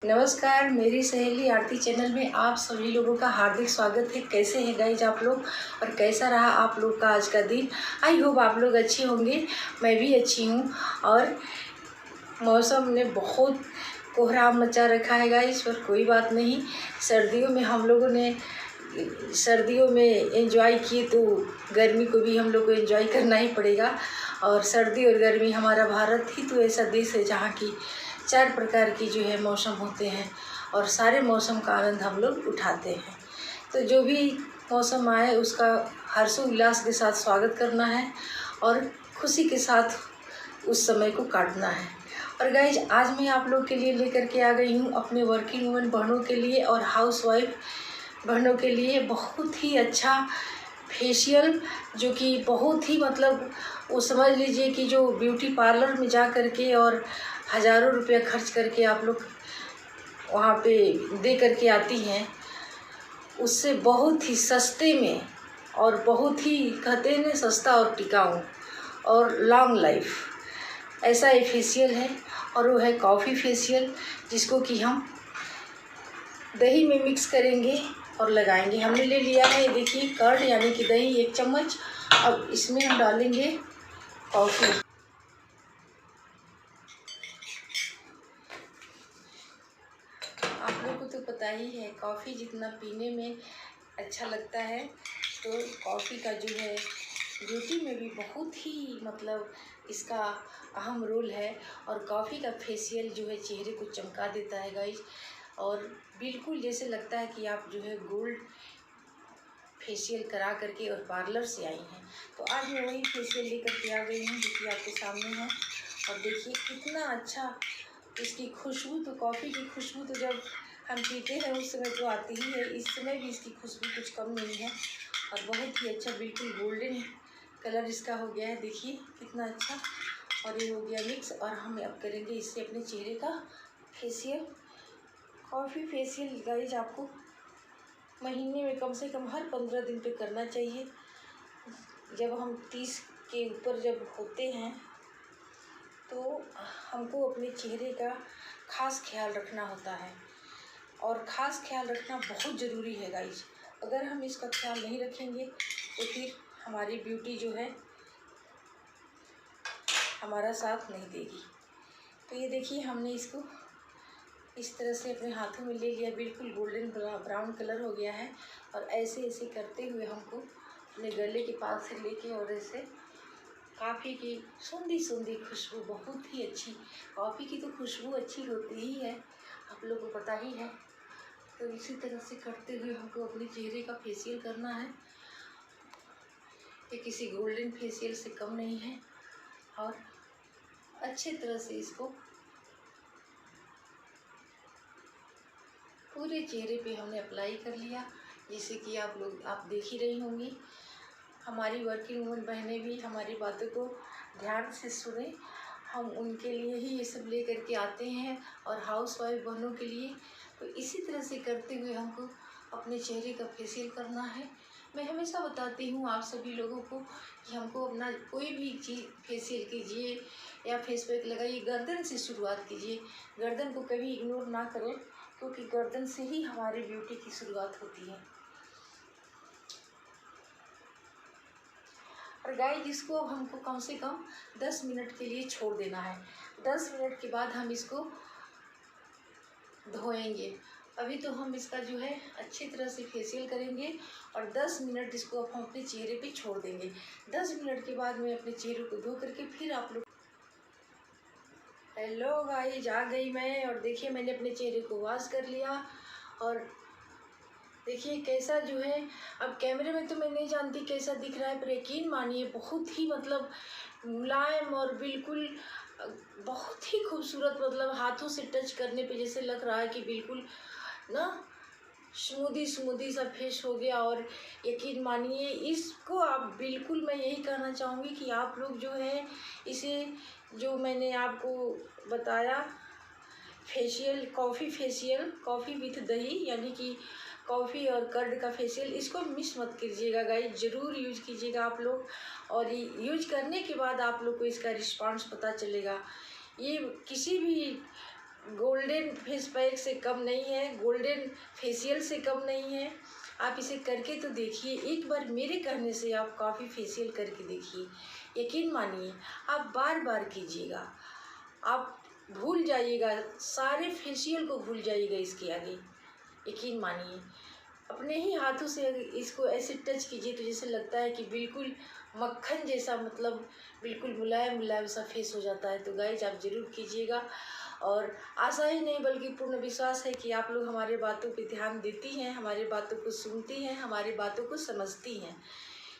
नमस्कार, मेरी सहेली आरती चैनल में आप सभी लोगों का हार्दिक स्वागत है। कैसे हैं गाइज आप लोग और कैसा रहा आप लोग का आज का दिन। आई होप आप लोग अच्छे होंगे, मैं भी अच्छी हूँ। और मौसम ने बहुत कोहराम मचा रखा है गाइज, पर कोई बात नहीं। सर्दियों में हम लोगों ने एंजॉय किए तो गर्मी को भी हम लोग को एंजॉय करना ही पड़ेगा। और सर्दी और गर्मी, हमारा भारत ही तो ऐसा देश है जहाँ की 4 प्रकार की जो है मौसम होते हैं और सारे मौसम का आनंद हम लोग उठाते हैं। तो जो भी मौसम आए उसका हर्षोल्लास के साथ स्वागत करना है और खुशी के साथ उस समय को काटना है। और गाइज, आज मैं आप लोग के लिए लेकर के आ गई हूँ अपने वर्किंग वुमेन बहनों के लिए और हाउसवाइफ बहनों के लिए बहुत ही अच्छा फेशियल, जो कि बहुत ही मतलब वो समझ लीजिए कि जो ब्यूटी पार्लर में जा कर के और हज़ारों रुपया खर्च करके आप लोग वहाँ पे दे करके आती हैं, उससे बहुत ही सस्ते में और बहुत ही कहते हैं सस्ता और टिकाऊ और लॉन्ग लाइफ ऐसा ये फेशियल है। और वो है कॉफ़ी फेशियल, जिसको कि हम दही में मिक्स करेंगे और लगाएंगे। हमने ले लिया है, देखिए, कर्ड यानी कि दही 1 चम्मच। अब इसमें हम डालेंगे कॉफ़ी। आप लोगों को तो पता ही है, कॉफ़ी जितना पीने में अच्छा लगता है, तो कॉफ़ी का जो है ब्यूटी में भी बहुत ही मतलब इसका अहम रोल है। और कॉफ़ी का फेशियल जो है चेहरे को चमका देता है गाइज, और बिल्कुल जैसे लगता है कि आप जो है गोल्ड फेशियल करा करके और पार्लर से आई हैं। तो आज मैं वही फेशियल लेकर के आ गई हूँ जो कि आपके सामने है। और देखिए कितना अच्छा इसकी खुशबू, तो कॉफ़ी की खुशबू तो जब हम पीते हैं उस समय तो आती ही है, इस समय भी इसकी खुशबू कुछ कम नहीं है। और बहुत ही अच्छा, बिल्कुल गोल्डन कलर इसका हो गया है, देखिए कितना अच्छा। और ये हो गया मिक्स, और हम अब करेंगे इससे अपने चेहरे का फेशियल। कॉफ़ी फेशियल गाइज आपको महीने में कम से कम हर 15 दिन पे करना चाहिए। जब हम 30 के ऊपर जब होते हैं तो हमको अपने चेहरे का ख़ास ख्याल रखना होता है, और ख़ास ख्याल रखना बहुत ज़रूरी है गाइज। अगर हम इसका ख्याल नहीं रखेंगे तो फिर हमारी ब्यूटी जो है हमारा साथ नहीं देगी। तो ये देखिए, हमने इसको इस तरह से अपने हाथों में ले लिया, बिल्कुल गोल्डन ब्राउन कलर हो गया है। और ऐसे ऐसे करते हुए हमको अपने गले के पास से लेके और ऐसे कॉफ़ी की सूंधी सूंधी खुशबू, बहुत ही अच्छी। कॉफ़ी की तो खुशबू अच्छी होती ही है, आप लोग को पता ही है। तो इसी तरह से करते हुए हमको अपने चेहरे का फेशियल करना है। ये किसी गोल्डन फेशियल से कम नहीं है। और अच्छे तरह से इसको पूरे चेहरे पे हमने अप्लाई कर लिया, जैसे कि आप देख ही रही होंगी। हमारी वर्किंग वुमेन बहनें भी हमारी बातों को ध्यान से सुने, हम उनके लिए ही ये सब ले करके आते हैं और हाउसवाइफ बहनों के लिए। तो इसी तरह से करते हुए हमको अपने चेहरे का फेशियल करना है। मैं हमेशा बताती हूँ आप सभी लोगों को कि हमको अपना कोई भी चीज़ फेशियल कीजिए या फेस पैक लगाइए, गर्दन से शुरुआत कीजिए। गर्दन को कभी इग्नोर ना करें, क्योंकि गर्दन से ही हमारी ब्यूटी की शुरुआत होती है। और गाइस, इसको अब हमको कम से कम 10 मिनट के लिए छोड़ देना है। 10 मिनट के बाद हम इसको धोएंगे। अभी तो हम इसका जो है अच्छी तरह से फेशियल करेंगे और 10 मिनट इसको हम अपने चेहरे पे छोड़ देंगे। 10 मिनट के बाद मैं अपने चेहरे को धो करके फिर आप लोग। हेलो गाइस, आ गई मैं, और देखिए मैंने अपने चेहरे को वॉश कर लिया। और देखिए कैसा जो है, अब कैमरे में तो मैं नहीं जानती कैसा दिख रहा है, पर यकीन मानिए बहुत ही मतलब मुलायम और बिल्कुल बहुत ही खूबसूरत, मतलब हाथों से टच करने पे जैसे लग रहा है कि बिल्कुल ना स्मूदी स्मूदी सा फेस हो गया। और यकीन मानिए इसको आप बिल्कुल, मैं यही कहना चाहूँगी कि आप लोग जो है इसे, जो मैंने आपको बताया facial, coffee facial, coffee with दही यानी कि कॉफ़ी और कर्ड का फेशियल, इसको मिस मत कीजिएगा गाइस, ज़रूर यूज कीजिएगा आप लोग। और यूज करने के बाद आप लोग को इसका रिस्पांस पता चलेगा। ये किसी भी गोल्डन फेस पैक से कम नहीं है, गोल्डन फेशियल से कम नहीं है। आप इसे करके तो देखिए, एक बार मेरे कहने से आप कॉफ़ी फेशियल करके देखिए, यकीन मानिए आप बार बार कीजिएगा, आप भूल जाइएगा, सारे फेशियल को भूल जाइएगा इसके आगे। यकीन मानिए, अपने ही हाथों से अगर इसको ऐसे टच कीजिए तो जैसे लगता है कि बिल्कुल मक्खन जैसा, मतलब बिल्कुल मुलायम मुलायम सा फेस हो जाता है। तो गाइज आप ज़रूर कीजिएगा, और आशा ही नहीं बल्कि पूर्ण विश्वास है कि आप लोग हमारे बातों पे ध्यान देती हैं, हमारे बातों को सुनती हैं, हमारी बातों को समझती हैं।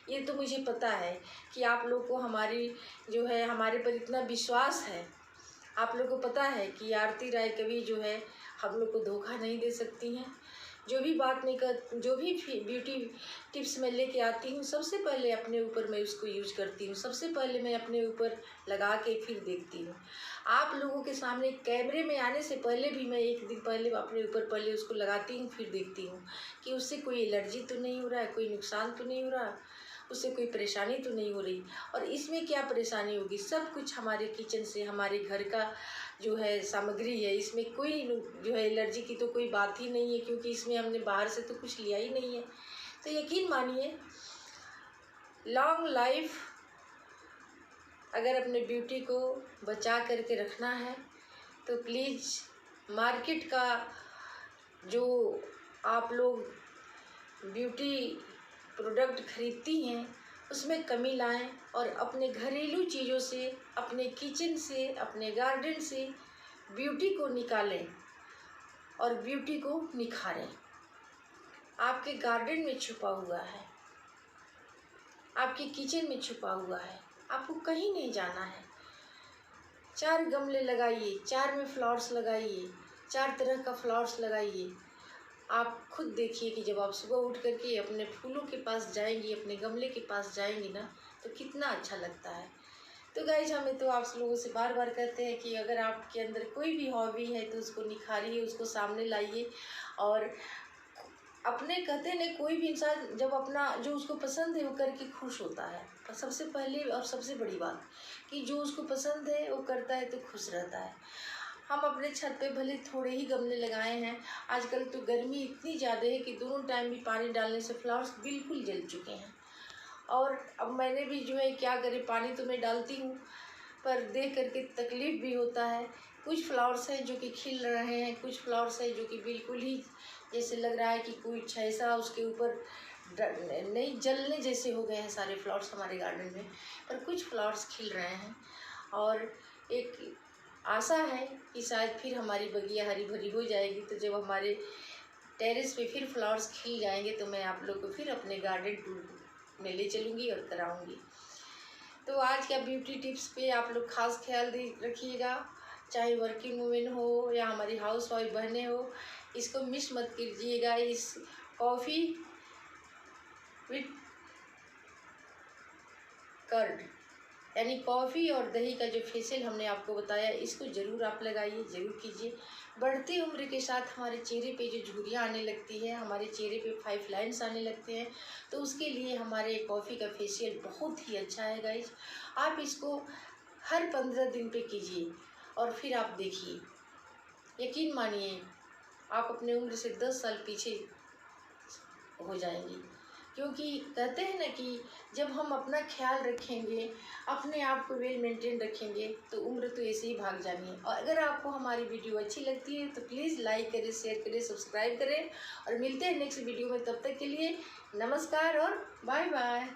ये तो मुझे पता है कि आप लोग को हमारी जो है हमारे पर इतना विश्वास है। आप लोग को पता है कि आरती राय कभी जो है हम लोग को धोखा नहीं दे सकती हैं। जो भी ब्यूटी टिप्स मैं लेके आती हूँ, सबसे पहले अपने ऊपर मैं उसको यूज करती हूँ, सबसे पहले मैं अपने ऊपर लगा के फिर देखती हूँ। आप लोगों के सामने कैमरे में आने से पहले भी मैं एक दिन पहले अपने ऊपर पहले उसको लगाती हूँ, फिर देखती हूँ कि उससे कोई एलर्जी तो नहीं हो रहा है, कोई नुकसान तो नहीं हो रहा, उससे कोई परेशानी तो नहीं हो रही। और इसमें क्या परेशानी होगी, सब कुछ हमारे किचन से, हमारे घर का जो है सामग्री है, इसमें कोई जो है एलर्जी की तो कोई बात ही नहीं है, क्योंकि इसमें हमने बाहर से तो कुछ लिया ही नहीं है। तो यकीन मानिए, लॉन्ग लाइफ अगर अपने ब्यूटी को बचा करके रखना है तो प्लीज़ मार्केट का जो आप लोग ब्यूटी प्रोडक्ट खरीदती हैं उसमें कमी लाएं, और अपने घरेलू चीज़ों से, अपने किचन से, अपने गार्डन से ब्यूटी को निकालें और ब्यूटी को निखारें। आपके गार्डन में छुपा हुआ है, आपके किचन में छुपा हुआ है, आपको कहीं नहीं जाना है। 4 गमले लगाइए, 4 में फ्लावर्स लगाइए, 4 तरह का फ्लावर्स लगाइए। आप खुद देखिए कि जब आप सुबह उठ करके अपने फूलों के पास जाएंगी, अपने गमले के पास जाएंगी ना, तो कितना अच्छा लगता है। तो गाइज, हमें तो आप लोगों से बार बार कहते हैं कि अगर आपके अंदर कोई भी हॉबी है तो उसको निखारिए, उसको सामने लाइए। और अपने कहते हैं कोई भी इंसान जब अपना जो उसको पसंद है वो करके खुश होता है। पर सबसे पहले और सबसे बड़ी बात कि जो उसको पसंद है वो करता है तो खुश रहता है। हम अपने छत पे भले थोड़े ही गमले लगाए हैं, आजकल तो गर्मी इतनी ज़्यादा है कि दोनों टाइम भी पानी डालने से फ्लावर्स बिल्कुल जल चुके हैं। और अब मैंने भी जो है क्या करें, पानी तो मैं डालती हूँ पर देख करके तकलीफ़ भी होता है। कुछ फ्लावर्स हैं जो कि खिल रहे हैं, कुछ फ्लावर्स हैं जो कि बिल्कुल ही जैसे लग रहा है कि कुछ ऐसा उसके ऊपर नहीं, जलने जैसे हो गए हैं सारे फ्लावर्स हमारे गार्डन में। पर कुछ फ्लावर्स खिल रहे हैं, और एक आशा है कि शायद फिर हमारी बगिया हरी भरी हो जाएगी। तो जब हमारे टेरेस पे फिर फ्लावर्स खिल जाएंगे तो मैं आप लोग को फिर अपने गार्डन टूर में ले चलूँगी और कराऊँगी। तो आज का ब्यूटी टिप्स पे आप लोग खास ख्याल रखिएगा, चाहे वर्किंग वुमेन हो या हमारी हाउस वाइफ बहनें हो, इसको मिस मत कीजिएगा। इस कॉफ़ी विथ कर्ड यानी कॉफ़ी और दही का जो फेशियल हमने आपको बताया, इसको ज़रूर आप लगाइए, ज़रूर कीजिए। बढ़ती उम्र के साथ हमारे चेहरे पे जो झुर्रियाँ आने लगती है, हमारे चेहरे पे 5 लाइन्स आने लगते हैं, तो उसके लिए हमारे कॉफ़ी का फेशियल बहुत ही अच्छा है गाइज। आप इसको हर 15 दिन पे कीजिए और फिर आप देखिए, यकीन मानिए आप अपने उम्र से 10 साल पीछे हो जाएंगी। क्योंकि कहते हैं ना कि जब हम अपना ख्याल रखेंगे, अपने आप को वेल मेंटेन रखेंगे, तो उम्र तो ऐसे ही भाग जानी है। और अगर आपको हमारी वीडियो अच्छी लगती है तो प्लीज़ लाइक करें, शेयर करें, सब्सक्राइब करें, और मिलते हैं नेक्स्ट वीडियो में। तब तक के लिए नमस्कार और बाय बाय।